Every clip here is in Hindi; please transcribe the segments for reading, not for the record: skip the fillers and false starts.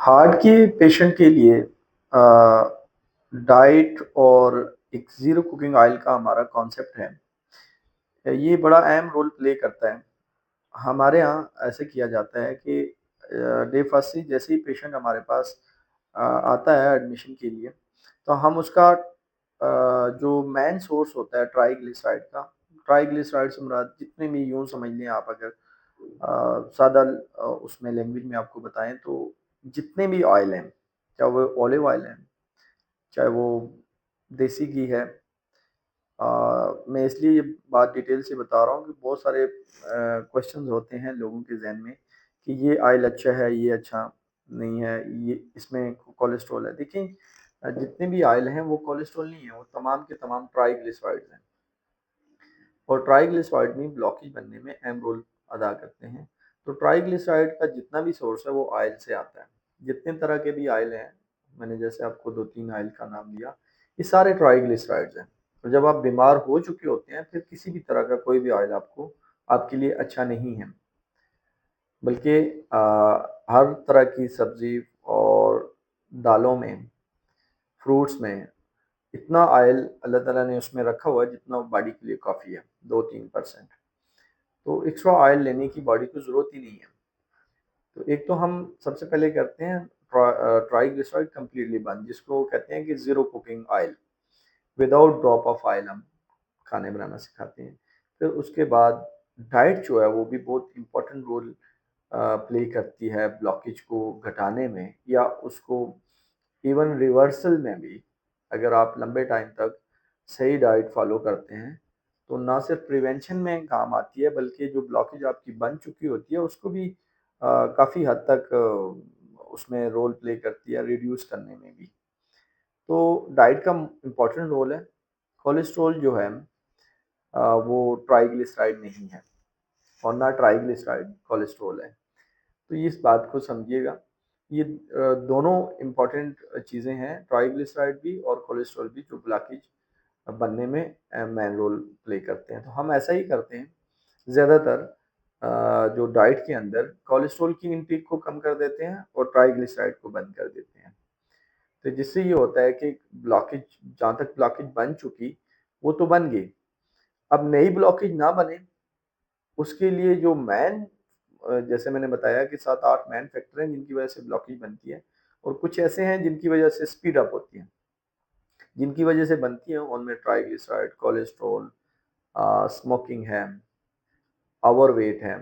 हार्ट के पेशेंट के लिए डाइट और एक ज़ीरो कुकिंग ऑयल का हमारा कॉन्सेप्ट है। ये बड़ा अहम रोल प्ले करता है। हमारे यहाँ ऐसे किया जाता है कि डे फर्स्ट से जैसे ही पेशेंट हमारे पास आता है एडमिशन के लिए, तो हम उसका जो मेन सोर्स होता है ट्राइग्लिसराइड का, ट्राइग्लिसराइड से मुराद जितने भी यूँ समझ लें आप अगर सादा उसमें लैंग्वेज में आपको बताएँ तो जितने भी ऑयल हैं, चाहे वो ऑलिव ऑयल है, चाहे वो देसी घी है। मैं इसलिए ये बात डिटेल से बता रहा हूँ कि बहुत सारे क्वेश्चंस होते हैं लोगों के ज़हन में कि ये ऑयल अच्छा है, ये अच्छा नहीं है, ये इसमें कोलेस्ट्रॉल है। देखिए जितने भी ऑयल हैं वो कोलेस्ट्रॉल नहीं है, वो तमाम के तमाम ट्राइग्लिसराइड्स हैं और ट्राइग्लिसराइड में ब्लॉकेज बनने में अहम रोल अदा करते हैं। तो ट्राइग्लिसराइड का जितना भी सोर्स है वो ऑयल से आता है। जितने तरह के भी ऑयल हैं, मैंने जैसे आपको 2-3 ऑयल का नाम दिया, ये सारे ट्राइग्लिसराइड्स हैं। तो जब आप बीमार हो चुके होते हैं फिर किसी भी तरह का कोई भी ऑयल आपको आपके लिए अच्छा नहीं है। बल्कि हर तरह की सब्ज़ी और दालों में, फ्रूट्स में इतना ऑयल अल्लाह ताला ने उसमें रखा हुआ है जितना बॉडी के लिए काफ़ी है, 2-3%। तो एक्स्ट्रा ऑयल लेने की बॉडी को ज़रूरत ही नहीं है। तो एक तो हम सबसे पहले करते हैं ट्राइग्लिसराइड कंप्लीटली बंद, जिसको कहते हैं कि zero cooking oil, without drop of oil हम खाने बनाना सिखाते हैं। फिर उसके बाद डाइट जो है वो भी बहुत इम्पोर्टेंट रोल प्ले करती है ब्लॉकेज को घटाने में या उसको इवन रिवर्सल में भी। अगर आप लंबे टाइम तक सही डाइट फॉलो करते हैं तो ना सिर्फ प्रिवेंशन में काम आती है बल्कि जो ब्लॉकेज आपकी बन चुकी होती है उसको भी काफ़ी हद तक उसमें रोल प्ले करती है रिड्यूस करने में भी। तो डाइट का इम्पोर्टेंट रोल है। कोलेस्ट्रॉल जो है वो ट्राइग्लिसराइड नहीं है और ना ट्राइग्लिसराइड कोलेस्ट्रॉल है। तो इस बात को समझिएगा। ये दोनों इम्पोर्टेंट चीज़ें हैं, ट्राइग्लिसराइड भी और कोलेस्ट्रॉल भी, जो ब्लॉकेज बनने में मेन रोल प्ले करते हैं। तो हम ऐसा ही करते हैं ज़्यादातर, जो डाइट के अंदर कोलेस्ट्रॉल की इंटेक को कम कर देते हैं और ट्राइग्लिसराइड को बंद कर देते हैं। तो जिससे ये होता है कि ब्लॉकेज, जहाँ तक ब्लॉकेज बन चुकी वो तो बन गई, अब नई ब्लॉकेज ना बने उसके लिए जो मेन, जैसे मैंने बताया कि 7-8 मेन फैक्टर हैं जिनकी वजह से ब्लॉकेज बनती है और कुछ ऐसे हैं जिनकी वजह से स्पीड अप होती है, जिनकी वजह से बनती है उनमें ट्राइग्लिसराइड, कोलेस्ट्रॉल, स्मोकिंग है, ओवरवेट है,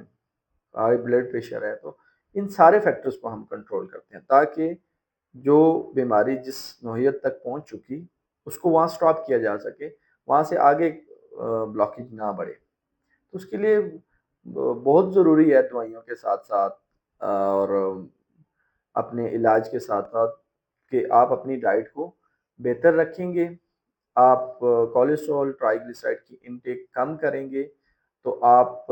हाई ब्लड प्रेशर है। तो इन सारे फैक्टर्स को हम कंट्रोल करते हैं ताकि जो बीमारी जिस नौइयत तक पहुंच चुकी उसको वहाँ स्टॉप किया जा सके, वहाँ से आगे ब्लॉकेज ना बढ़े। तो उसके लिए बहुत ज़रूरी है दवाइयों के साथ-साथ और अपने इलाज के साथ-साथ कि आप अपनी डाइट को बेहतर रखेंगे, आप कोलेस्ट्रॉल, ट्राइग्लिसराइड की इनटेक कम करेंगे, तो आप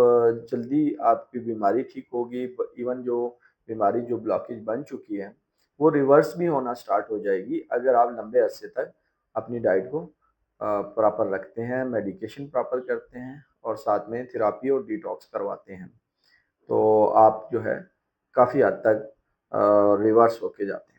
जल्दी आपकी बीमारी ठीक होगी। ब इवन जो बीमारी जो ब्लॉकेज बन चुकी है, वो रिवर्स भी होना स्टार्ट हो जाएगी अगर आप लंबे अरसे तक अपनी डाइट को प्रॉपर रखते हैं, मेडिकेशन प्रॉपर करते हैं और साथ में थेरेपी और डिटॉक्स करवाते हैं। तो आप जो है काफ़ी हद तक रिवर्स होके जाते हैं।